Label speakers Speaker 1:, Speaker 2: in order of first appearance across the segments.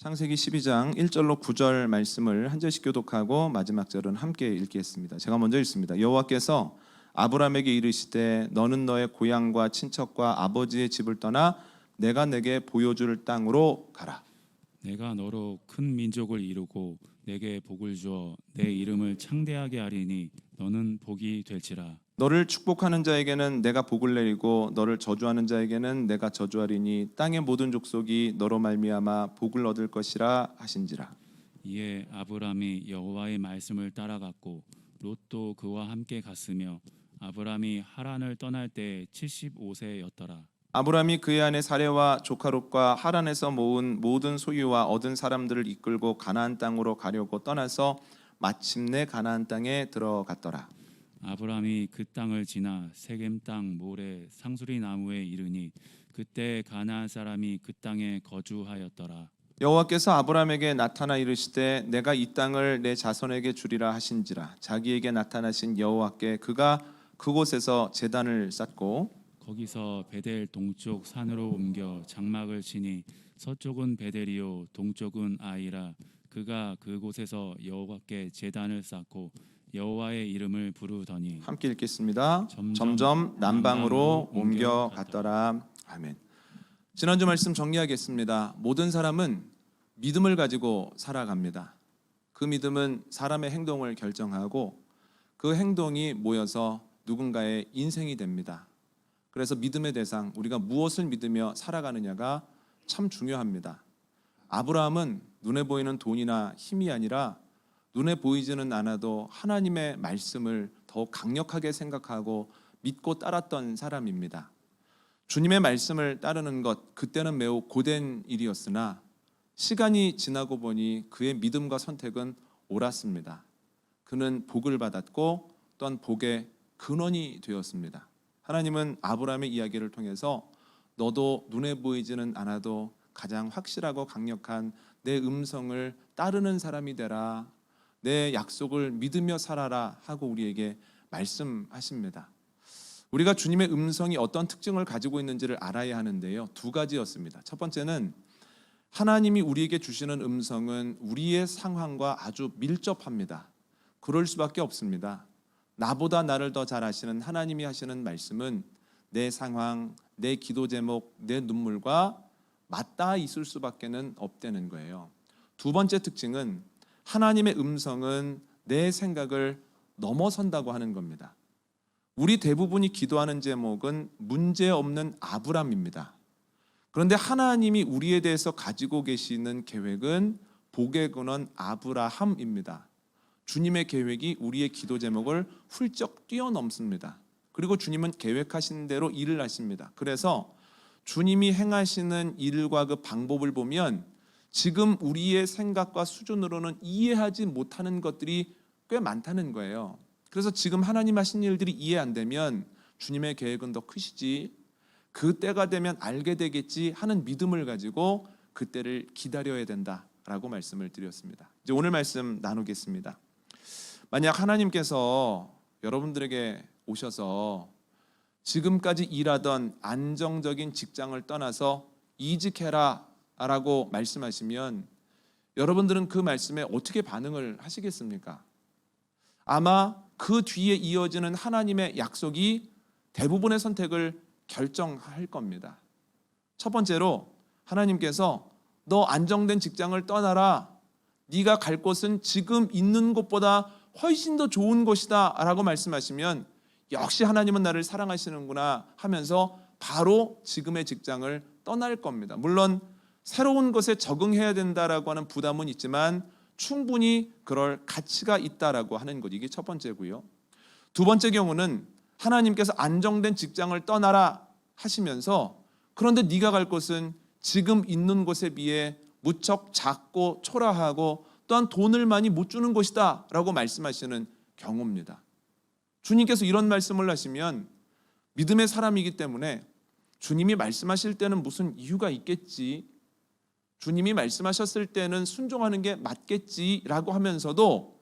Speaker 1: 창세기 12장 1절로 9절 말씀을 한 절씩 교독하고 마지막 절은 함께 읽겠습니다. 제가 먼저 읽습니다. 여호와께서 아브라함에게 이르시되 너는 너의 고향과 친척과 아버지의 집을 떠나 내가 내게 보여줄 땅으로 가라.
Speaker 2: 내가 너로 큰 민족을 이루고 내게 복을 주어 내 이름을 창대하게 하리니 너는 복이 될지라.
Speaker 1: 너를 축복하는 자에게는 내가 복을 내리고 너를 저주하는 자에게는 내가 저주하리니 땅의 모든 족속이 너로 말미암아 복을 얻을 것이라 하신지라.
Speaker 2: 이에 아브람이 여호와의 말씀을 따라갔고 롯도 그와 함께 갔으며 아브람이 하란을 떠날 때 75세였더라.
Speaker 1: 아브람이 그의 아내 사레와 조카 롯과 하란에서 모은 모든 소유와 얻은 사람들을 이끌고 가나안 땅으로 가려고 떠나서 마침내 가나안 땅에 들어갔더라.
Speaker 2: 아브람이 그 땅을 지나 세겜 땅 모래 상수리 나무에 이르니 그때 가나안 사람이 그 땅에 거주하였더라.
Speaker 1: 여호와께서 아브람에게 나타나 이르시되 내가 이 땅을 내 자손에게 주리라 하신지라. 자기에게 나타나신 여호와께 그가 그곳에서 제단을 쌓고
Speaker 2: 거기서 베델 동쪽 산으로 옮겨 장막을 치니 서쪽은 베델이요 동쪽은 아이라. 그가 그곳에서 여호와께 제단을 쌓고 여호와의 이름을 부르더니
Speaker 1: 함께 읽겠습니다. 점점
Speaker 2: 점점
Speaker 1: 남방으로
Speaker 2: 남방으로
Speaker 1: 옮겨갔더라. 아멘. 지난주 말씀 정리하겠습니다. 모든 사람은 믿음을 가지고 살아갑니다. 그 믿음은 사람의 행동을 결정하고 그 행동이 모여서 누군가의 인생이 됩니다. 그래서 믿음의 대상, 우리가 무엇을 믿으며 살아가느냐가 참 중요합니다. 아브라함은 눈에 보이는 돈이나 힘이 아니라 눈에 보이지는 않아도 하나님의 말씀을 더욱 강력하게 생각하고 믿고 따랐던 사람입니다. 주님의 말씀을 따르는 것, 그때는 매우 고된 일이었으나 시간이 지나고 보니 그의 믿음과 선택은 옳았습니다. 그는 복을 받았고 또한 복의 근원이 되었습니다. 하나님은 아브라함의 이야기를 통해서 너도 눈에 보이지는 않아도 가장 확실하고 강력한 내 음성을 따르는 사람이 되라, 내 약속을 믿으며 살아라 하고 우리에게 말씀하십니다. 우리가 주님의 음성이 어떤 특징을 가지고 있는지를 알아야 하는데요, 두 가지였습니다. 첫 번째는 하나님이 우리에게 주시는 음성은 우리의 상황과 아주 밀접합니다. 그럴 수밖에 없습니다. 나보다 나를 더 잘 아시는 하나님이 하시는 말씀은 내 상황, 내 기도 제목, 내 눈물과 맞닿아 있을 수밖에는 없다는 거예요. 두 번째 특징은 하나님의 음성은 내 생각을 넘어선다고 하는 겁니다. 우리 대부분이 기도하는 제목은 문제없는 아브람입니다. 그런데 하나님이 우리에 대해서 가지고 계시는 계획은 복의 근원 아브라함입니다. 주님의 계획이 우리의 기도 제목을 훌쩍 뛰어넘습니다. 그리고 주님은 계획하신 대로 일을 하십니다. 그래서 주님이 행하시는 일과 그 방법을 보면 지금 우리의 생각과 수준으로는 이해하지 못하는 것들이 꽤 많다는 거예요. 그래서 지금 하나님 하신 일들이 이해 안 되면 주님의 계획은 더 크시지, 그때가 되면 알게 되겠지 하는 믿음을 가지고 그때를 기다려야 된다라고 말씀을 드렸습니다. 이제 오늘 말씀 나누겠습니다. 만약 하나님께서 여러분들에게 오셔서 지금까지 일하던 안정적인 직장을 떠나서 이직해라 라고 말씀하시면 여러분들은 그 말씀에 어떻게 반응을 하시겠습니까? 아마 그 뒤에 이어지는 하나님의 약속이 대부분의 선택을 결정할 겁니다. 첫 번째로 하나님께서 너 안정된 직장을 떠나라, 네가 갈 곳은 지금 있는 곳보다 훨씬 더 좋은 곳이다 라고 말씀하시면 역시 하나님은 나를 사랑하시는구나 하면서 바로 지금의 직장을 떠날 겁니다. 물론 새로운 것에 적응해야 된다라고 하는 부담은 있지만 충분히 그럴 가치가 있다라고 하는 것, 이게 첫 번째고요. 두 번째 경우는 하나님께서 안정된 직장을 떠나라 하시면서 그런데 네가 갈 곳은 지금 있는 곳에 비해 무척 작고 초라하고 또한 돈을 많이 못 주는 곳이다 라고 말씀하시는 경우입니다. 주님께서 이런 말씀을 하시면 믿음의 사람이기 때문에 주님이 말씀하실 때는 무슨 이유가 있겠지, 주님이 말씀하셨을 때는 순종하는 게 맞겠지라고 하면서도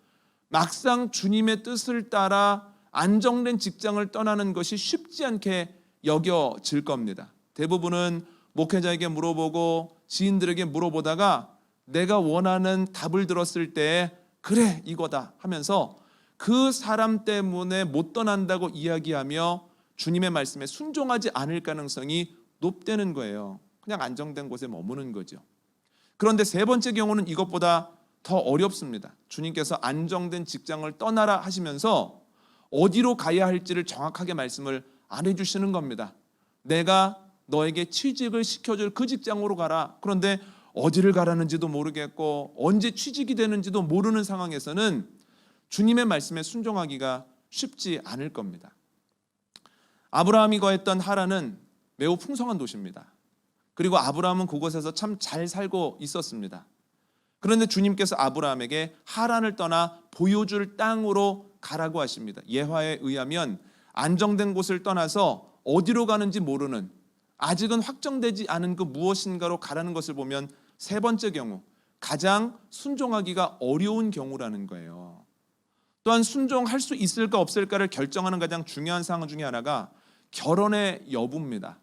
Speaker 1: 막상 주님의 뜻을 따라 안정된 직장을 떠나는 것이 쉽지 않게 여겨질 겁니다. 대부분은 목회자에게 물어보고 지인들에게 물어보다가 내가 원하는 답을 들었을 때 그래 이거다 하면서 그 사람 때문에 못 떠난다고 이야기하며 주님의 말씀에 순종하지 않을 가능성이 높다는 거예요. 그냥 안정된 곳에 머무는 거죠. 그런데 세 번째 경우는 이것보다 더 어렵습니다. 주님께서 안정된 직장을 떠나라 하시면서 어디로 가야 할지를 정확하게 말씀을 안 해주시는 겁니다. 내가 너에게 취직을 시켜줄 그 직장으로 가라. 그런데 어디를 가라는지도 모르겠고 언제 취직이 되는지도 모르는 상황에서는 주님의 말씀에 순종하기가 쉽지 않을 겁니다. 아브라함이 거했던 하란은 매우 풍성한 도시입니다. 그리고 아브라함은 그곳에서 참 잘 살고 있었습니다. 그런데 주님께서 아브라함에게 하란을 떠나 보여줄 땅으로 가라고 하십니다. 예화에 의하면 안정된 곳을 떠나서 어디로 가는지 모르는, 아직은 확정되지 않은 그 무엇인가로 가라는 것을 보면 세 번째 경우, 가장 순종하기가 어려운 경우라는 거예요. 또한 순종할 수 있을까 없을까를 결정하는 가장 중요한 상황 중에 하나가 결혼의 여부입니다.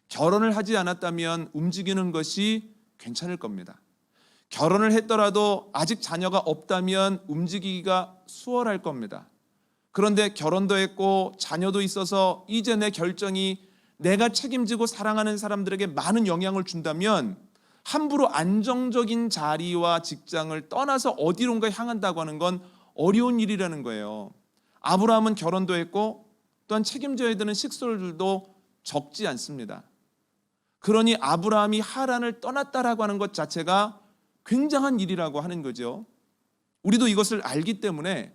Speaker 1: 결혼을 하지 않았다면 움직이는 것이 괜찮을 겁니다. 결혼을 했더라도 아직 자녀가 없다면 움직이기가 수월할 겁니다. 그런데 결혼도 했고 자녀도 있어서 이제 내 결정이 내가 책임지고 사랑하는 사람들에게 많은 영향을 준다면 함부로 안정적인 자리와 직장을 떠나서 어디론가 향한다고 하는 건 어려운 일이라는 거예요. 아브라함은 결혼도 했고 또한 책임져야 되는 식솔들도 적지 않습니다. 그러니 아브라함이 하란을 떠났다라고 하는 것 자체가 굉장한 일이라고 하는 거죠. 우리도 이것을 알기 때문에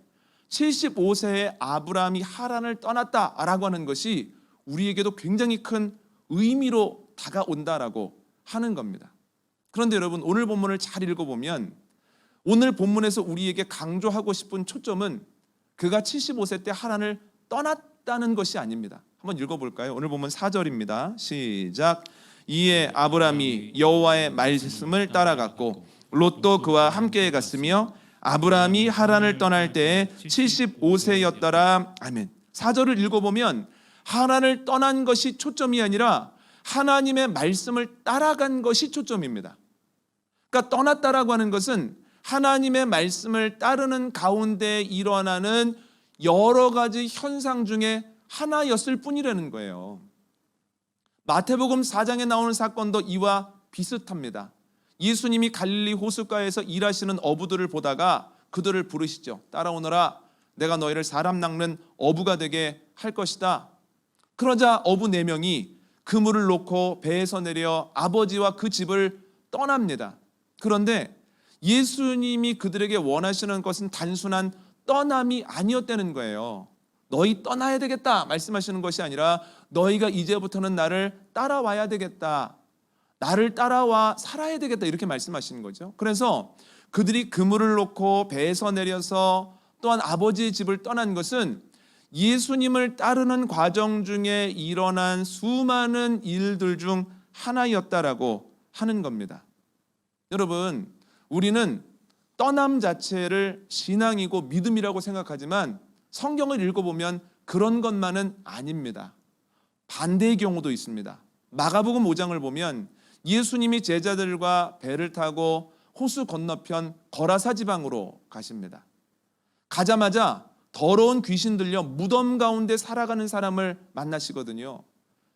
Speaker 1: 75세에 아브라함이 하란을 떠났다라고 하는 것이 우리에게도 굉장히 큰 의미로 다가온다라고 하는 겁니다. 그런데 여러분, 오늘 본문을 잘 읽어보면 오늘 본문에서 우리에게 강조하고 싶은 초점은 그가 75세 때 하란을 떠났다는 것이 아닙니다. 한번 읽어볼까요? 오늘 본문 4절입니다. 시작. 이에 아브라함이 여호와의 말씀을 따라갔고 롯도 그와 함께 갔으며 아브라함이 하란을 떠날 때에 75세였더라. 아멘. 4절을 읽어보면 하란을 떠난 것이 초점이 아니라 하나님의 말씀을 따라간 것이 초점입니다. 그러니까 떠났다라고 하는 것은 하나님의 말씀을 따르는 가운데 일어나는 여러 가지 현상 중에 하나였을 뿐이라는 거예요. 마태복음 4장에 나오는 사건도 이와 비슷합니다. 예수님이 갈릴리 호숫가에서 일하시는 어부들을 보다가 그들을 부르시죠. 따라오너라, 내가 너희를 사람 낚는 어부가 되게 할 것이다. 그러자 어부 4명이 그물을 놓고 배에서 내려 아버지와 그 집을 떠납니다. 그런데 예수님이 그들에게 원하시는 것은 단순한 떠남이 아니었다는 거예요. 너희 떠나야 되겠다 말씀하시는 것이 아니라 너희가 이제부터는 나를 따라와야 되겠다, 나를 따라와 살아야 되겠다, 이렇게 말씀하시는 거죠. 그래서 그들이 그물을 놓고 배에서 내려서 또한 아버지의 집을 떠난 것은 예수님을 따르는 과정 중에 일어난 수많은 일들 중 하나였다라고 하는 겁니다. 여러분, 우리는 떠남 자체를 신앙이고 믿음이라고 생각하지만 성경을 읽어보면 그런 것만은 아닙니다. 반대의 경우도 있습니다. 마가복음 5장을 보면 예수님이 제자들과 배를 타고 호수 건너편 거라사 지방으로 가십니다. 가자마자 더러운 귀신 들려 무덤 가운데 살아가는 사람을 만나시거든요.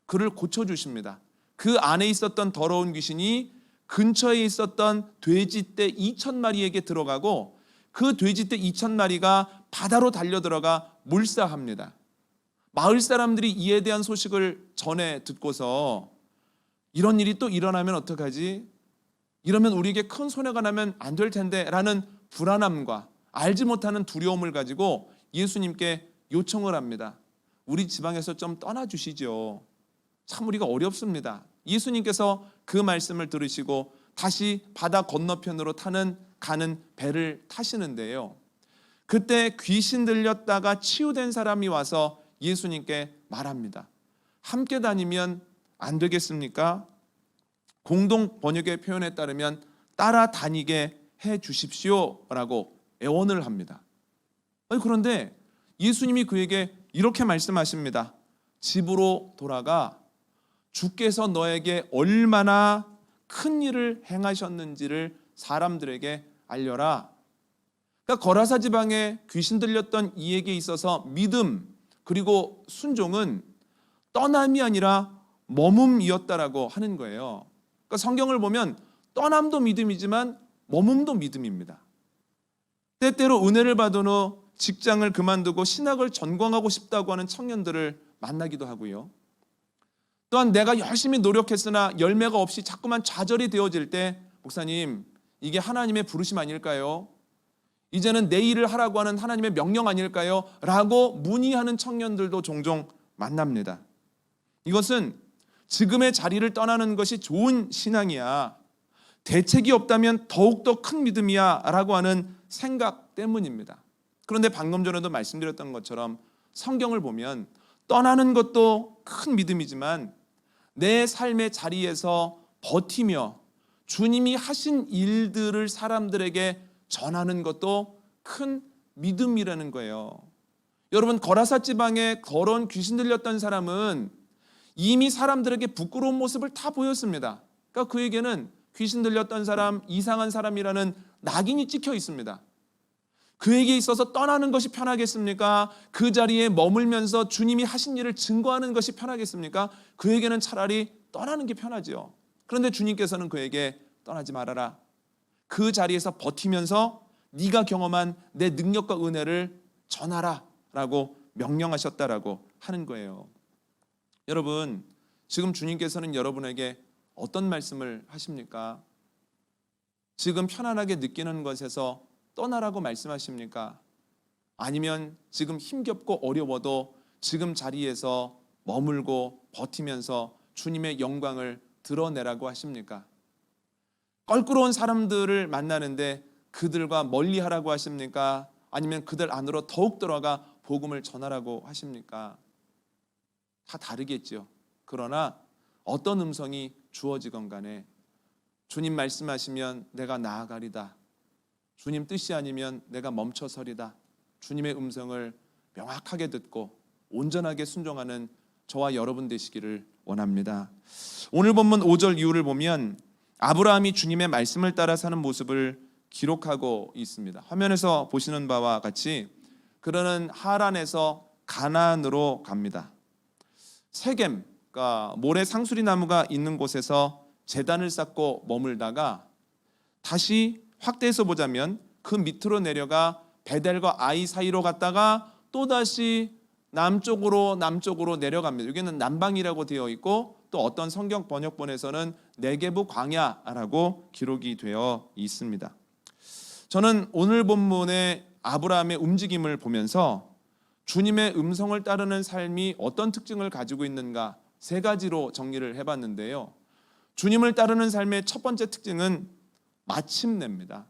Speaker 1: 그를 고쳐주십니다. 그 안에 있었던 더러운 귀신이 근처에 있었던 돼지떼 2,000마리에게 들어가고 그 돼지떼 2,000마리가 바다로 달려들어가 몰사합니다. 마을 사람들이 이에 대한 소식을 전해 듣고서 이런 일이 또 일어나면 어떡하지? 이러면 우리에게 큰 손해가 나면 안 될 텐데 라는 불안함과 알지 못하는 두려움을 가지고 예수님께 요청을 합니다. 우리 지방에서 좀 떠나주시죠. 참 우리가 어렵습니다. 예수님께서 그 말씀을 들으시고 다시 바다 건너편으로 가는 배를 타시는데요. 그때 귀신 들렸다가 치유된 사람이 와서 예수님께 말합니다. 함께 다니면 안 되겠습니까? 공동 번역의 표현에 따르면 따라다니게 해 주십시오라고 애원을 합니다. 그런데 예수님이 그에게 이렇게 말씀하십니다. 집으로 돌아가 주께서 너에게 얼마나 큰 일을 행하셨는지를 사람들에게 알려라. 그러니까 거라사 지방에 귀신 들렸던 이에게 있어서 믿음 그리고 순종은 떠남이 아니라 머뭄이었다라고 하는 거예요. 그러니까 성경을 보면 떠남도 믿음이지만 머뭄도 믿음입니다. 때때로 은혜를 받은 후 직장을 그만두고 신학을 전공하고 싶다고 하는 청년들을 만나기도 하고요. 또한 내가 열심히 노력했으나 열매가 없이 자꾸만 좌절이 되어질 때 목사님, 이게 하나님의 부르심 아닐까요? 이제는 내 일을 하라고 하는 하나님의 명령 아닐까요? 라고 문의하는 청년들도 종종 만납니다. 이것은 지금의 자리를 떠나는 것이 좋은 신앙이야, 대책이 없다면 더욱더 큰 믿음이야 라고 하는 생각 때문입니다. 그런데 방금 전에도 말씀드렸던 것처럼 성경을 보면 떠나는 것도 큰 믿음이지만 내 삶의 자리에서 버티며 주님이 하신 일들을 사람들에게 전하는 것도 큰 믿음이라는 거예요. 여러분, 거라사 지방에 걸어온 귀신 들렸던 사람은 이미 사람들에게 부끄러운 모습을 다 보였습니다. 그러니까 그에게는 귀신 들렸던 사람, 이상한 사람이라는 낙인이 찍혀 있습니다. 그에게 있어서 떠나는 것이 편하겠습니까? 그 자리에 머물면서 주님이 하신 일을 증거하는 것이 편하겠습니까? 그에게는 차라리 떠나는 게 편하지요. 그런데 주님께서는 그에게 떠나지 말아라. 그 자리에서 버티면서 네가 경험한 내 능력과 은혜를 전하라 라고 명령하셨다라고 하는 거예요. 여러분, 지금 주님께서는 여러분에게 어떤 말씀을 하십니까? 지금 편안하게 느끼는 것에서 떠나라고 말씀하십니까? 아니면 지금 힘겹고 어려워도 지금 자리에서 머물고 버티면서 주님의 영광을 드러내라고 하십니까? 껄끄러운 사람들을 만나는데 그들과 멀리하라고 하십니까? 아니면 그들 안으로 더욱 들어가 복음을 전하라고 하십니까? 다 다르겠죠. 그러나 어떤 음성이 주어지건 간에 주님 말씀하시면 내가 나아가리다, 주님 뜻이 아니면 내가 멈춰서리다, 주님의 음성을 명확하게 듣고 온전하게 순종하는 저와 여러분 되시기를 원합니다. 오늘 본문 5절 이후를 보면 아브라함이 주님의 말씀을 따라 사는 모습을 기록하고 있습니다. 화면에서 보시는 바와 같이 그러는 하란에서 가나안으로 갑니다. 세겜, 그러니까 모래 상수리 나무가 있는 곳에서 제단을 쌓고 머물다가 다시 확대해서 보자면 그 밑으로 내려가 베델과 아이 사이로 갔다가 또다시 남쪽으로 내려갑니다. 여기는 남방이라고 되어 있고 또 어떤 성경 번역본에서는 네게부 광야라고 기록이 되어 있습니다. 저는 오늘 본문의 아브라함의 움직임을 보면서 주님의 음성을 따르는 삶이 어떤 특징을 가지고 있는가 세 가지로 정리를 해봤는데요. 주님을 따르는 삶의 첫 번째 특징은 마침내입니다.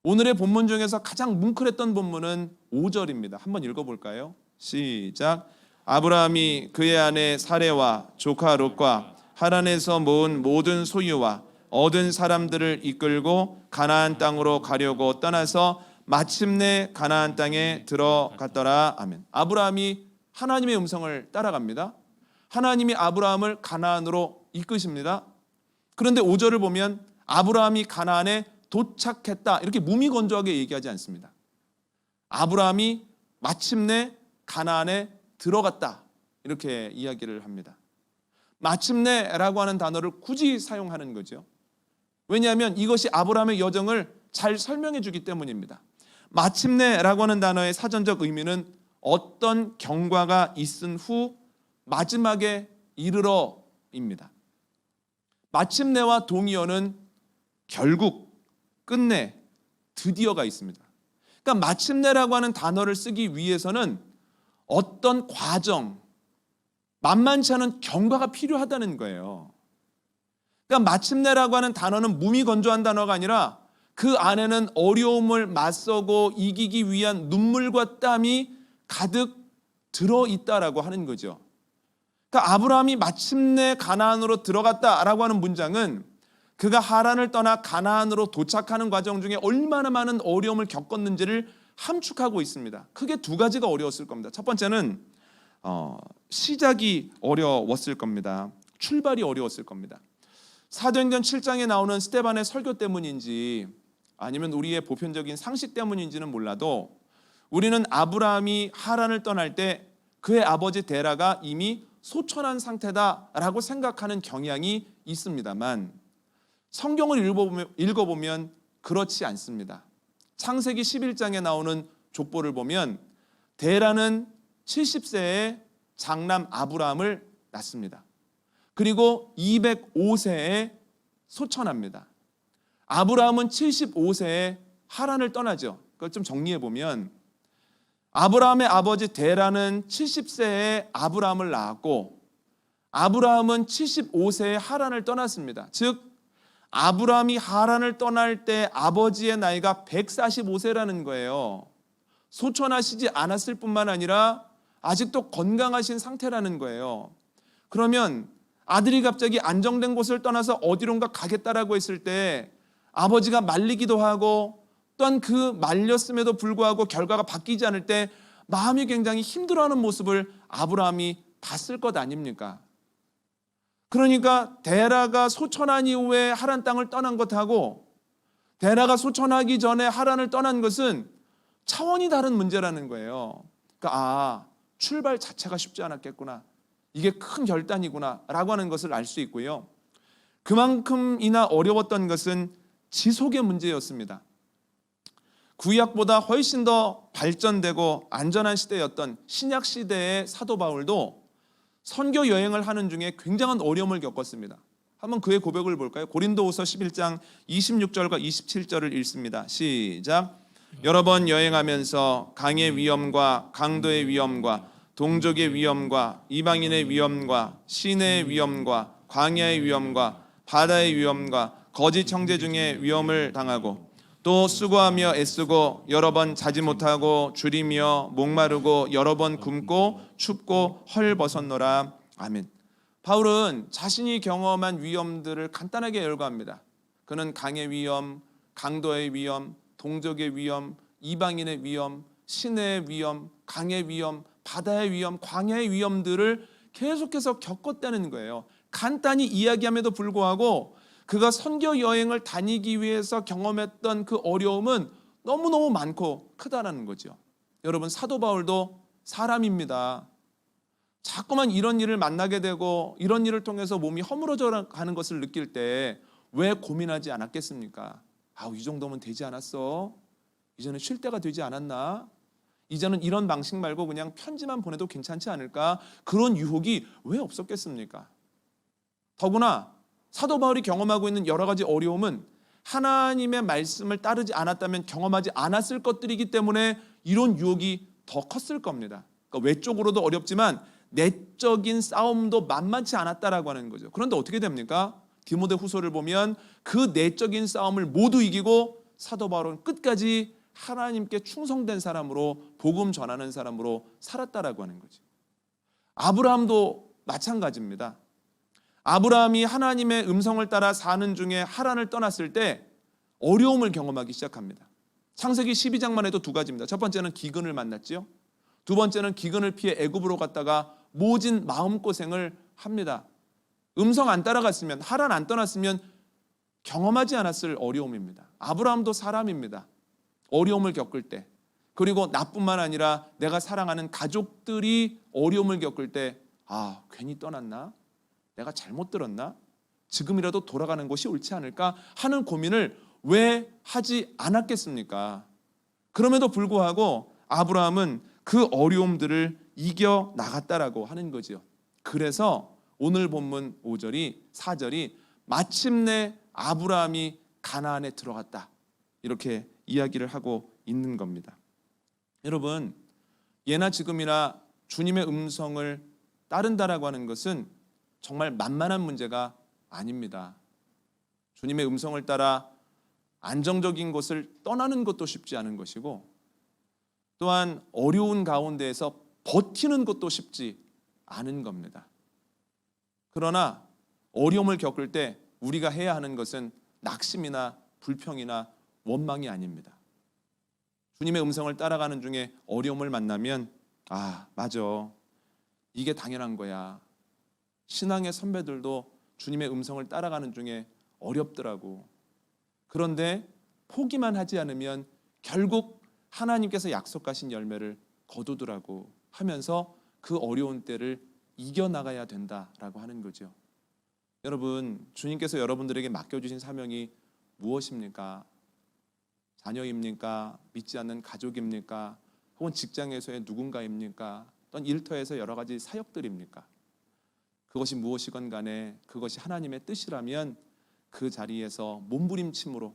Speaker 1: 오늘의 본문 중에서 가장 뭉클했던 본문은 5절입니다. 한번 읽어볼까요? 시작. 아브라함이 그의 아내 사레와 조카 롯과 하란에서 모은 모든 소유와 얻은 사람들을 이끌고 가나안 땅으로 가려고 떠나서 마침내 가나안 땅에 들어갔더라. 아멘. 아브라함이 하나님의 음성을 따라갑니다. 하나님이 아브라함을 가나안으로 이끄십니다. 그런데 5절을 보면 아브라함이 가나안에 도착했다 이렇게 무미건조하게 얘기하지 않습니다. 아브라함이 마침내 가나안에 들어갔다 이렇게 이야기를 합니다. 마침내라고 하는 단어를 굳이 사용하는 거죠. 왜냐하면 이것이 아브라함의 여정을 잘 설명해 주기 때문입니다. 마침내라고 하는 단어의 사전적 의미는 어떤 경과가 있은 후 마지막에 이르러입니다. 마침내와 동의어는 결국, 끝내, 드디어가 있습니다. 그러니까 마침내라고 하는 단어를 쓰기 위해서는 어떤 과정, 만만치 않은 경과가 필요하다는 거예요. 그러니까 마침내라고 하는 단어는 무미건조한 단어가 아니라 그 안에는 어려움을 맞서고 이기기 위한 눈물과 땀이 가득 들어있다라고 하는 거죠. 그러니까 아브라함이 마침내 가나안으로 들어갔다라고 하는 문장은 그가 하란을 떠나 가나안으로 도착하는 과정 중에 얼마나 많은 어려움을 겪었는지를 함축하고 있습니다. 크게 두 가지가 어려웠을 겁니다. 첫 번째는 시작이 어려웠을 겁니다. 출발이 어려웠을 겁니다. 사도행전 7장에 나오는 스데반의 설교 때문인지 아니면 우리의 보편적인 상식 때문인지는 몰라도 우리는 아브라함이 하란을 떠날 때 그의 아버지 데라가 이미 소천한 상태다라고 생각하는 경향이 있습니다만 성경을 읽어보면 그렇지 않습니다. 창세기 11장에 나오는 족보를 보면 데라는 70세에 장남 아브라함을 낳습니다. 그리고 205세에 소천합니다. 아브라함은 75세에 하란을 떠나죠. 그걸 좀 정리해 보면 아브라함의 아버지 데라는 70세에 아브라함을 낳았고 아브라함은 75세에 하란을 떠났습니다. 즉 아브라함이 하란을 떠날 때 아버지의 나이가 145세라는 거예요. 소천하시지 않았을 뿐만 아니라 아직도 건강하신 상태라는 거예요. 그러면 아들이 갑자기 안정된 곳을 떠나서 어디론가 가겠다라고 했을 때 아버지가 말리기도 하고 또한 그 말렸음에도 불구하고 결과가 바뀌지 않을 때 마음이 굉장히 힘들어하는 모습을 아브라함이 봤을 것 아닙니까? 그러니까 데라가 소천한 이후에 하란 땅을 떠난 것하고 데라가 소천하기 전에 하란을 떠난 것은 차원이 다른 문제라는 거예요. 그러니까 출발 자체가 쉽지 않았겠구나. 이게 큰 결단이구나 라고 하는 것을 알 수 있고요. 그만큼이나 어려웠던 것은 지속의 문제였습니다. 구약보다 훨씬 더 발전되고 안전한 시대였던 신약 시대의 사도 바울도 선교 여행을 하는 중에 굉장한 어려움을 겪었습니다. 한번 그의 고백을 볼까요? 고린도후서 11장 26절과 27절을 읽습니다. 시작. 여러 번 여행하면서 강의 위험과 강도의 위험과 동족의 위험과 이방인의 위험과 시내의 위험과 광야의 위험과 바다의 위험과 거짓 형제 중에 위험을 당하고 또 수고하며 애쓰고 여러 번 자지 못하고 줄이며 목마르고 여러 번 굶고 춥고 헐벗었노라. 아멘. 바울은 자신이 경험한 위험들을 간단하게 열거합니다. 그는 강의 위험, 강도의 위험, 동족의 위험, 이방인의 위험, 시내의 위험, 강의 위험, 바다의 위험, 광야의 위험들을 계속해서 겪었다는 거예요. 간단히 이야기함에도 불구하고 그가 선교 여행을 다니기 위해서 경험했던 그 어려움은 너무너무 많고 크다라는 거죠. 여러분, 사도 바울도 사람입니다. 자꾸만 이런 일을 만나게 되고 이런 일을 통해서 몸이 허물어져 가는 것을 느낄 때 왜 고민하지 않았겠습니까? 이 정도면 되지 않았어? 이제는 쉴 때가 되지 않았나? 이제는 이런 방식 말고 그냥 편지만 보내도 괜찮지 않을까? 그런 유혹이 왜 없었겠습니까? 더구나 사도 바울이 경험하고 있는 여러 가지 어려움은 하나님의 말씀을 따르지 않았다면 경험하지 않았을 것들이기 때문에 이런 유혹이 더 컸을 겁니다. 그러니까 외적으로도 어렵지만 내적인 싸움도 만만치 않았다라고 하는 거죠. 그런데 어떻게 됩니까? 디모데후서를 보면 그 내적인 싸움을 모두 이기고 사도 바울은 끝까지 하나님께 충성된 사람으로 복음 전하는 사람으로 살았다라고 하는 거죠. 아브라함도 마찬가지입니다. 아브라함이 하나님의 음성을 따라 사는 중에 하란을 떠났을 때 어려움을 경험하기 시작합니다. 창세기 12장만 해도 두 가지입니다. 첫 번째는 기근을 만났죠. 두 번째는 기근을 피해 애굽으로 갔다가 모진 마음고생을 합니다. 음성 안 따라갔으면, 하란 안 떠났으면 경험하지 않았을 어려움입니다. 아브라함도 사람입니다. 어려움을 겪을 때, 그리고 나뿐만 아니라 내가 사랑하는 가족들이 어려움을 겪을 때 괜히 떠났나? 내가 잘못 들었나? 지금이라도 돌아가는 것이 옳지 않을까? 하는 고민을 왜 하지 않았겠습니까? 그럼에도 불구하고 아브라함은 그 어려움들을 이겨 나갔다라고 하는 거죠. 그래서 오늘 본문 4절이 마침내 아브라함이 가나안에 들어갔다, 이렇게 이야기를 하고 있는 겁니다. 여러분, 예나 지금이나 주님의 음성을 따른다라고 하는 것은 정말 만만한 문제가 아닙니다. 주님의 음성을 따라 안정적인 곳을 떠나는 것도 쉽지 않은 것이고, 또한 어려운 가운데에서 버티는 것도 쉽지 않은 겁니다. 그러나 어려움을 겪을 때 우리가 해야 하는 것은 낙심이나 불평이나 원망이 아닙니다. 주님의 음성을 따라가는 중에 어려움을 만나면 맞아, 이게 당연한 거야. 신앙의 선배들도 주님의 음성을 따라가는 중에 어렵더라고. 그런데 포기만 하지 않으면 결국 하나님께서 약속하신 열매를 거두더라고 하면서 그 어려운 때를 이겨나가야 된다라고 하는 거죠. 여러분, 주님께서 여러분들에게 맡겨주신 사명이 무엇입니까? 자녀입니까? 믿지 않는 가족입니까? 혹은 직장에서의 누군가입니까? 또는 일터에서 여러 가지 사역들입니까? 그것이 무엇이건 간에 그것이 하나님의 뜻이라면 그 자리에서 몸부림침으로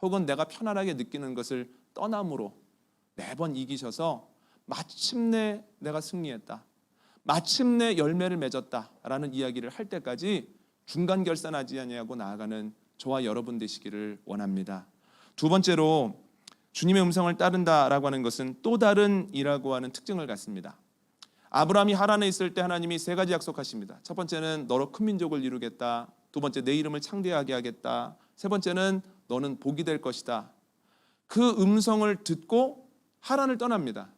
Speaker 1: 혹은 내가 편안하게 느끼는 것을 떠남으로 매번 이기셔서 마침내 내가 승리했다, 마침내 열매를 맺었다라는 이야기를 할 때까지 중간 결산하지 아니하고 나아가는 저와 여러분 되시기를 원합니다. 두 번째로 주님의 음성을 따른다라고 하는 것은 또 다른 이라고 하는 특징을 갖습니다. 아브라함이 하란에 있을 때 하나님이 세 가지 약속하십니다. 첫 번째는 너로 큰 민족을 이루겠다. 두 번째, 내 이름을 창대하게 하겠다. 세 번째는 너는 복이 될 것이다. 그 음성을 듣고 하란을 떠납니다.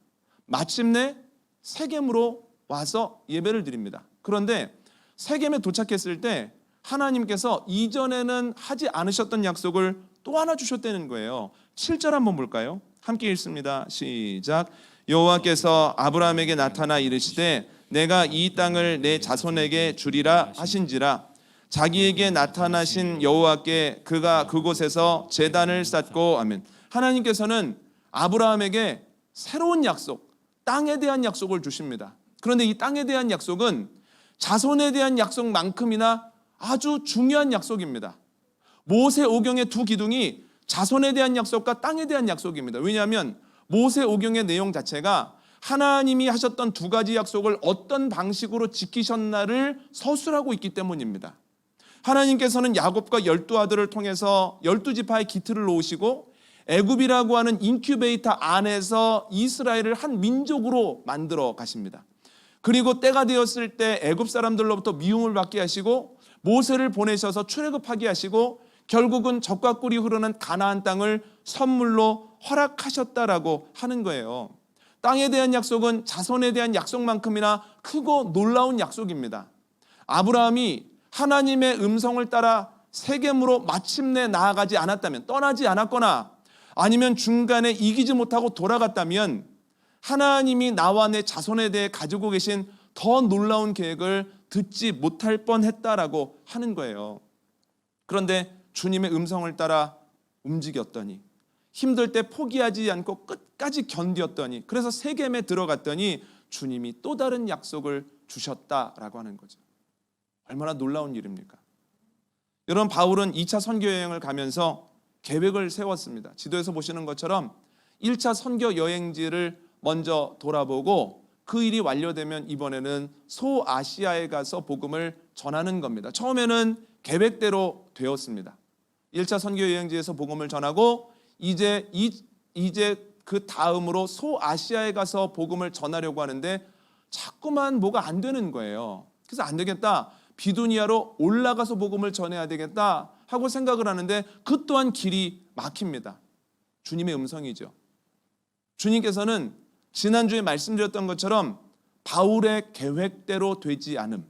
Speaker 1: 마침내 세겜으로 와서 예배를 드립니다. 그런데 세겜에 도착했을 때 하나님께서 이전에는 하지 않으셨던 약속을 또 하나 주셨다는 거예요. 7절 한번 볼까요? 함께 읽습니다. 시작. 여호와께서 아브라함에게 나타나 이르시되 내가 이 땅을 내 자손에게 주리라 하신지라. 자기에게 나타나신 여호와께 그가 그곳에서 제단을 쌓고. 아멘. 하나님께서는 아브라함에게 새로운 약속, 땅에 대한 약속을 주십니다. 그런데 이 땅에 대한 약속은 자손에 대한 약속만큼이나 아주 중요한 약속입니다. 모세오경의 두 기둥이 자손에 대한 약속과 땅에 대한 약속입니다. 왜냐하면 모세오경의 내용 자체가 하나님이 하셨던 두 가지 약속을 어떤 방식으로 지키셨나를 서술하고 있기 때문입니다. 하나님께서는 야곱과 12아들을 통해서 12지파의 기틀을 놓으시고 애굽이라고 하는 인큐베이터 안에서 이스라엘을 한 민족으로 만들어 가십니다. 그리고 때가 되었을 때 애굽 사람들로부터 미움을 받게 하시고 모세를 보내셔서 출애굽하게 하시고 결국은 젖과 꿀이 흐르는 가나안 땅을 선물로 허락하셨다라고 하는 거예요. 땅에 대한 약속은 자손에 대한 약속만큼이나 크고 놀라운 약속입니다. 아브라함이 하나님의 음성을 따라 세겜으로 마침내 나아가지 않았다면, 떠나지 않았거나 아니면 중간에 이기지 못하고 돌아갔다면 하나님이 나와 내 자손에 대해 가지고 계신 더 놀라운 계획을 듣지 못할 뻔했다라고 하는 거예요. 그런데 주님의 음성을 따라 움직였더니, 힘들 때 포기하지 않고 끝까지 견뎠더니, 그래서 세겜에 들어갔더니 주님이 또 다른 약속을 주셨다라고 하는 거죠. 얼마나 놀라운 일입니까? 여러분, 바울은 2차 선교 여행을 가면서 계획을 세웠습니다. 지도에서 보시는 것처럼 1차 선교 여행지를 먼저 돌아보고 그 일이 완료되면 이번에는 소아시아에 가서 복음을 전하는 겁니다. 처음에는 계획대로 되었습니다. 1차 선교 여행지에서 복음을 전하고 이제 그 다음으로 소아시아에 가서 복음을 전하려고 하는데 자꾸만 뭐가 안 되는 거예요. 그래서 안 되겠다, 비두니아로 올라가서 복음을 전해야 되겠다 하고 생각을 하는데 그 또한 길이 막힙니다. 주님의 음성이죠. 주님께서는 지난주에 말씀드렸던 것처럼 바울의 계획대로 되지 않음,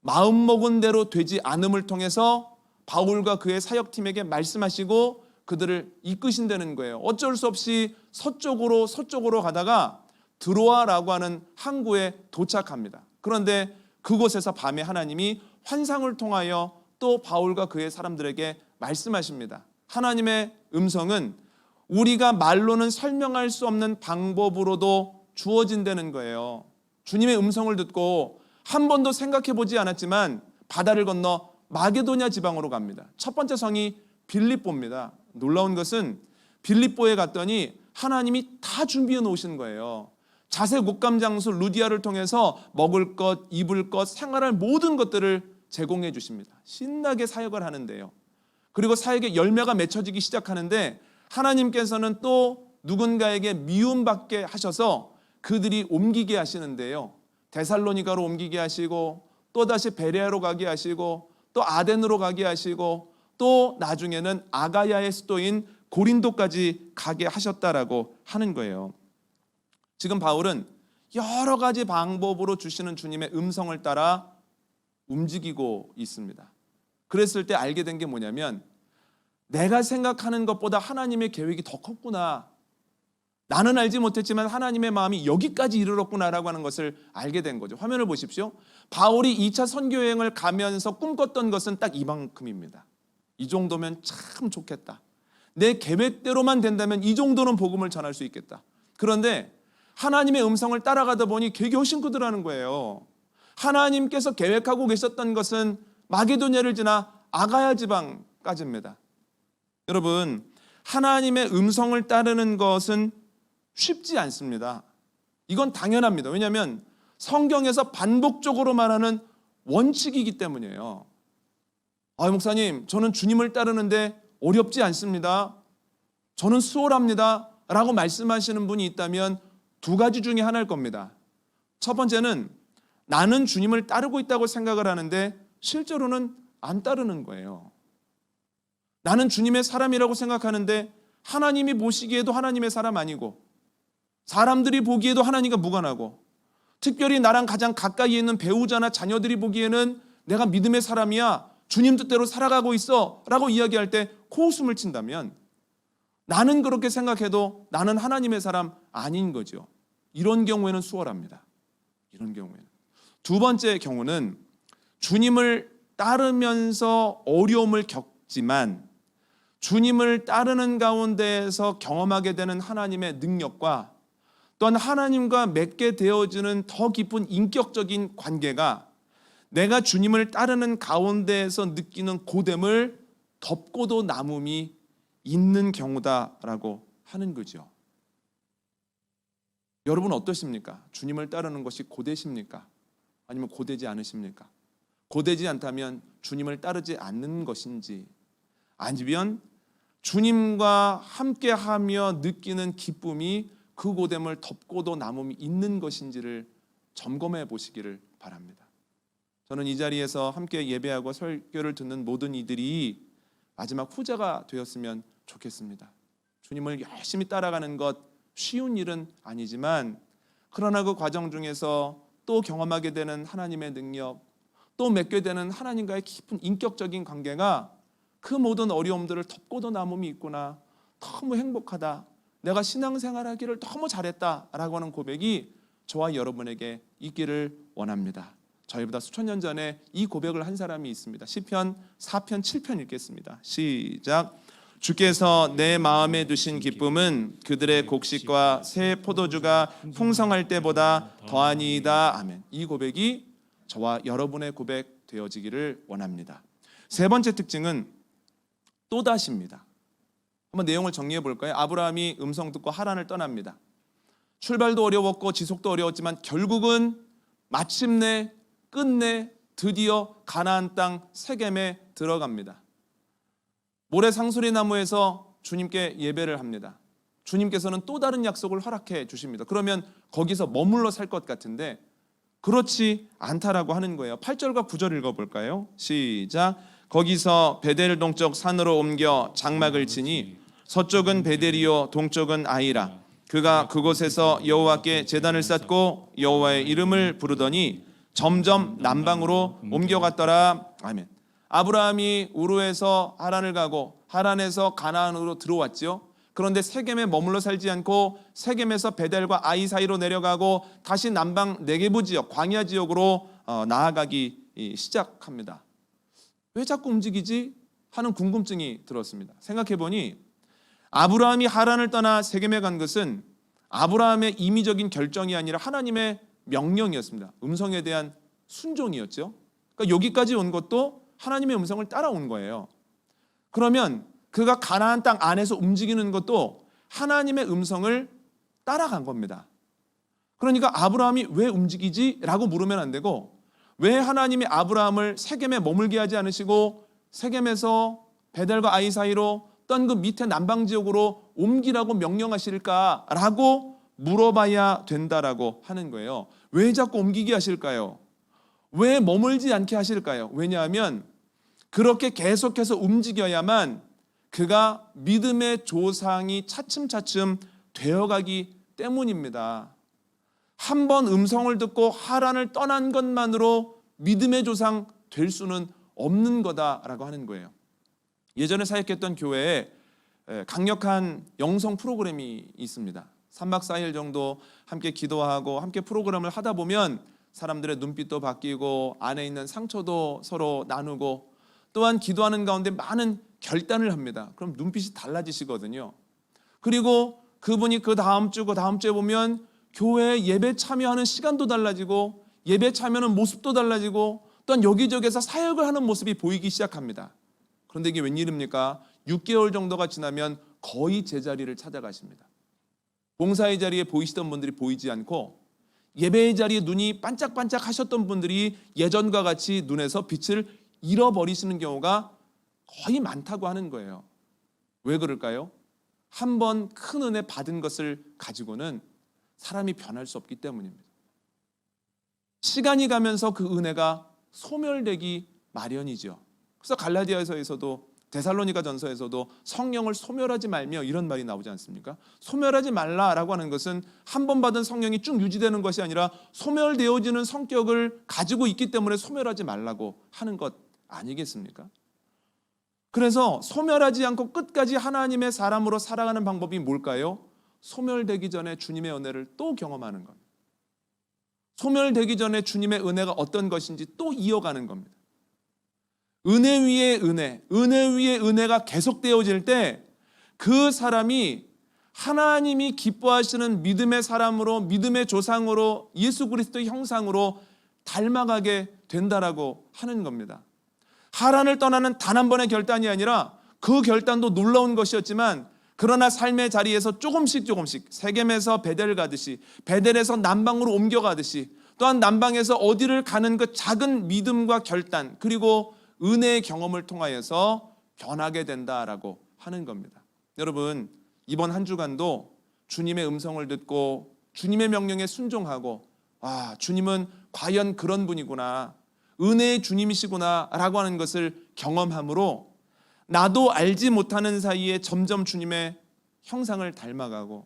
Speaker 1: 마음먹은 대로 되지 않음을 통해서 바울과 그의 사역팀에게 말씀하시고 그들을 이끄신다는 거예요. 어쩔 수 없이 서쪽으로 가다가 드로아라고 하는 항구에 도착합니다. 그런데 그곳에서 밤에 하나님이 환상을 통하여 또 바울과 그의 사람들에게 말씀하십니다. 하나님의 음성은 우리가 말로는 설명할 수 없는 방법으로도 주어진다는 거예요. 주님의 음성을 듣고 한 번도 생각해 보지 않았지만 바다를 건너 마게도냐 지방으로 갑니다. 첫 번째 성이 빌립보입니다. 놀라운 것은 빌립보에 갔더니 하나님이 다 준비해 놓으신 거예요. 자세 곶감 장수 루디아를 통해서 먹을 것, 입을 것, 생활할 모든 것들을 제공해 주십니다. 신나게 사역을 하는데요. 그리고 사역의 열매가 맺혀지기 시작하는데 하나님께서는 또 누군가에게 미움받게 하셔서 그들이 옮기게 하시는데요. 데살로니가로 옮기게 하시고 또다시 베레아로 가게 하시고 또 아덴으로 가게 하시고 또 나중에는 아가야의 수도인 고린도까지 가게 하셨다라고 하는 거예요. 지금 바울은 여러 가지 방법으로 주시는 주님의 음성을 따라 움직이고 있습니다. 그랬을 때 알게 된 게 뭐냐면 내가 생각하는 것보다 하나님의 계획이 더 컸구나. 나는 알지 못했지만 하나님의 마음이 여기까지 이르렀구나라고 하는 것을 알게 된 거죠. 화면을 보십시오. 바울이 2차 선교 여행을 가면서 꿈꿨던 것은 딱 이만큼입니다. 이 정도면 참 좋겠다. 내 계획대로만 된다면 이 정도는 복음을 전할 수 있겠다. 그런데 하나님의 음성을 따라가다 보니 계획이 훨씬 크더라는 거예요. 하나님께서 계획하고 계셨던 것은 마게도냐를 지나 아가야 지방까지입니다. 여러분, 하나님의 음성을 따르는 것은 쉽지 않습니다. 이건 당연합니다. 왜냐하면 성경에서 반복적으로 말하는 원칙이기 때문이에요. 목사님, 저는 주님을 따르는데 어렵지 않습니다. 저는 수월합니다. 라고 말씀하시는 분이 있다면 두 가지 중에 하나일 겁니다. 첫 번째는 나는 주님을 따르고 있다고 생각을 하는데 실제로는 안 따르는 거예요. 나는 주님의 사람이라고 생각하는데 하나님이 보시기에도 하나님의 사람 아니고 사람들이 보기에도 하나님과 무관하고 특별히 나랑 가장 가까이 있는 배우자나 자녀들이 보기에는 내가 믿음의 사람이야, 주님 뜻대로 살아가고 있어 라고 이야기할 때 코웃음을 친다면 나는 그렇게 생각해도 나는 하나님의 사람 아닌 거죠. 이런 경우에는 수월합니다. 이런 경우에는. 두 번째 경우는 주님을 따르면서 어려움을 겪지만 주님을 따르는 가운데에서 경험하게 되는 하나님의 능력과 또한 하나님과 맺게 되어지는 더 깊은 인격적인 관계가 내가 주님을 따르는 가운데에서 느끼는 고됨을 덮고도 남음이 있는 경우다라고 하는 거죠. 여러분 어떠십니까? 주님을 따르는 것이 고되십니까? 아니면 고되지 않으십니까? 고되지 않다면 주님을 따르지 않는 것인지, 아니면 주님과 함께하며 느끼는 기쁨이 그 고됨을 덮고도 남음이 있는 것인지를 점검해 보시기를 바랍니다. 저는 이 자리에서 함께 예배하고 설교를 듣는 모든 이들이 마지막 후자가 되었으면 좋겠습니다. 주님을 열심히 따라가는 것 쉬운 일은 아니지만 그러나 그 과정 중에서 또 경험하게 되는 하나님의 능력, 또 맺게 되는 하나님과의 깊은 인격적인 관계가 그 모든 어려움들을 덮고도 남음이 있구나, 너무 행복하다, 내가 신앙생활하기를 너무 잘했다라고 하는 고백이 저와 여러분에게 있기를 원합니다. 저희보다 수천 년 전에 이 고백을 한 사람이 있습니다. 시편 4편 7편 읽겠습니다. 시작. 주께서 내 마음에 두신 기쁨은 그들의 곡식과 새 포도주가 풍성할 때보다 더하니이다. 아멘. 이 고백이 저와 여러분의 고백 되어지기를 원합니다. 세 번째 특징은 또다시입니다. 한번 내용을 정리해 볼까요? 아브라함이 음성 듣고 하란을 떠납니다. 출발도 어려웠고 지속도 어려웠지만 결국은 마침내 끝내 드디어 가나안 땅 세겜에 들어갑니다. 모래 상수리 나무에서 주님께 예배를 합니다. 주님께서는 또 다른 약속을 허락해 주십니다. 그러면 거기서 머물러 살 것 같은데 그렇지 않다라고 하는 거예요. 8절과 9절 읽어볼까요? 시작. 거기서 베델 동쪽 산으로 옮겨 장막을 치니 서쪽은 베델이요 동쪽은 아이라. 그가 그곳에서 여호와께 제단을 쌓고 여호와의 이름을 부르더니 점점 남방으로 옮겨갔더라. 아멘. 아브라함이 우르에서 하란을 가고 하란에서 가나안으로 들어왔죠. 그런데 세겜에 머물러 살지 않고 세겜에서 베델과 아이 사이로 내려가고 다시 남방 네게부 지역, 광야 지역으로 나아가기 시작합니다. 왜 자꾸 움직이지? 하는 궁금증이 들었습니다. 생각해보니 아브라함이 하란을 떠나 세겜에 간 것은 아브라함의 임의적인 결정이 아니라 하나님의 명령이었습니다. 음성에 대한 순종이었죠. 그러니까 여기까지 온 것도 하나님의 음성을 따라온 거예요. 그러면 그가 가나안 땅 안에서 움직이는 것도 하나님의 음성을 따라간 겁니다. 그러니까 아브라함이 왜 움직이지? 라고 물으면 안 되고 왜 하나님이 아브라함을 세겜에 머물게 하지 않으시고 세겜에서 베델과 아이 사이로 떤 그 밑에 남방 지역으로 옮기라고 명령하실까라고 물어봐야 된다라고 하는 거예요. 왜 자꾸 옮기게 하실까요? 왜 머물지 않게 하실까요? 왜냐하면 그렇게 계속해서 움직여야만 그가 믿음의 조상이 차츰차츰 되어가기 때문입니다. 한 번 음성을 듣고 하란을 떠난 것만으로 믿음의 조상 될 수는 없는 거다라고 하는 거예요. 예전에 사역했던 교회에 강력한 영성 프로그램이 있습니다. 3박 4일 정도 함께 기도하고 함께 프로그램을 하다 보면 사람들의 눈빛도 바뀌고 안에 있는 상처도 서로 나누고 또한 기도하는 가운데 많은 결단을 합니다. 그럼 눈빛이 달라지시거든요. 그리고 그분이 그 다음 주, 그 다음 주에 보면 교회 예배 참여하는 시간도 달라지고 예배 참여하는 모습도 달라지고 또한 여기저기에서 사역을 하는 모습이 보이기 시작합니다. 그런데 이게 웬일입니까? 6개월 정도가 지나면 거의 제자리를 찾아가십니다. 봉사의 자리에 보이시던 분들이 보이지 않고 예배의 자리에 눈이 반짝반짝 하셨던 분들이 예전과 같이 눈에서 빛을 잃어버리시는 경우가 거의 많다고 하는 거예요. 왜 그럴까요? 한 번 큰 은혜 받은 것을 가지고는 사람이 변할 수 없기 때문입니다. 시간이 가면서 그 은혜가 소멸되기 마련이죠. 그래서 갈라디아서에서도 데살로니가 전서에서도 성령을 소멸하지 말며 이런 말이 나오지 않습니까? 소멸하지 말라라고 하는 것은 한 번 받은 성령이 쭉 유지되는 것이 아니라 소멸되어지는 성격을 가지고 있기 때문에 소멸하지 말라고 하는 것 아니겠습니까? 그래서 소멸하지 않고 끝까지 하나님의 사람으로 살아가는 방법이 뭘까요? 소멸되기 전에 주님의 은혜를 또 경험하는 겁니다. 소멸되기 전에 주님의 은혜가 어떤 것인지 또 이어가는 겁니다. 은혜 위에 은혜, 은혜 위에 은혜가 계속되어질 때 그 사람이 하나님이 기뻐하시는 믿음의 사람으로, 믿음의 조상으로, 예수 그리스도의 형상으로 닮아가게 된다라고 하는 겁니다. 하란을 떠나는 단 한 번의 결단이 아니라 그 결단도 놀라운 것이었지만 그러나 삶의 자리에서 조금씩 세겜에서 베델 가듯이 베델에서 남방으로 옮겨가듯이 또한 남방에서 어디를 가는 그 작은 믿음과 결단 그리고 은혜의 경험을 통하여서 변하게 된다라고 하는 겁니다. 여러분 이번 한 주간도 주님의 음성을 듣고 주님의 명령에 순종하고 주님은 과연 그런 분이구나 은혜의 주님이시구나 라고 하는 것을 경험함으로 나도 알지 못하는 사이에 점점 주님의 형상을 닮아가고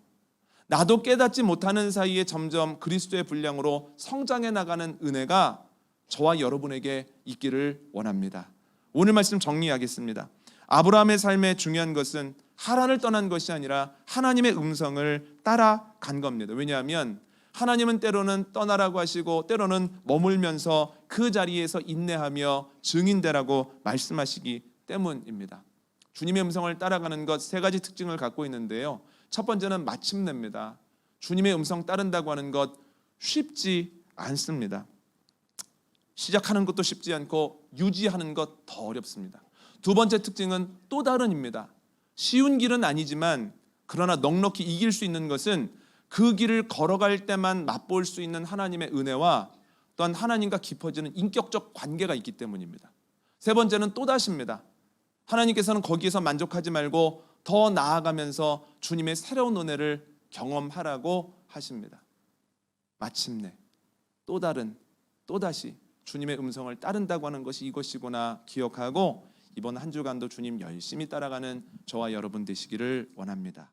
Speaker 1: 나도 깨닫지 못하는 사이에 점점 그리스도의 분량으로 성장해 나가는 은혜가 저와 여러분에게 있기를 원합니다. 오늘 말씀 정리하겠습니다. 아브라함의 삶의 중요한 것은 하란을 떠난 것이 아니라 하나님의 음성을 따라간 겁니다. 왜냐하면 하나님은 때로는 떠나라고 하시고 때로는 머물면서 그 자리에서 인내하며 증인되라고 말씀하시기 때문입니다. 주님의 음성을 따라가는 것 세 가지 특징을 갖고 있는데요. 첫 번째는 마침내입니다. 주님의 음성 따른다고 하는 것 쉽지 않습니다. 시작하는 것도 쉽지 않고 유지하는 것 더 어렵습니다. 두 번째 특징은 또 다른입니다. 쉬운 길은 아니지만 그러나 넉넉히 이길 수 있는 것은 그 길을 걸어갈 때만 맛볼 수 있는 하나님의 은혜와 또한 하나님과 깊어지는 인격적 관계가 있기 때문입니다. 세 번째는 또다시입니다. 하나님께서는 거기에서 만족하지 말고 더 나아가면서 주님의 새로운 은혜를 경험하라고 하십니다. 마침내 또 다른 또다시 주님의 음성을 따른다고 하는 것이 이것이구나 기억하고 이번 한 주간도 주님 열심히 따라가는 저와 여러분 되시기를 원합니다.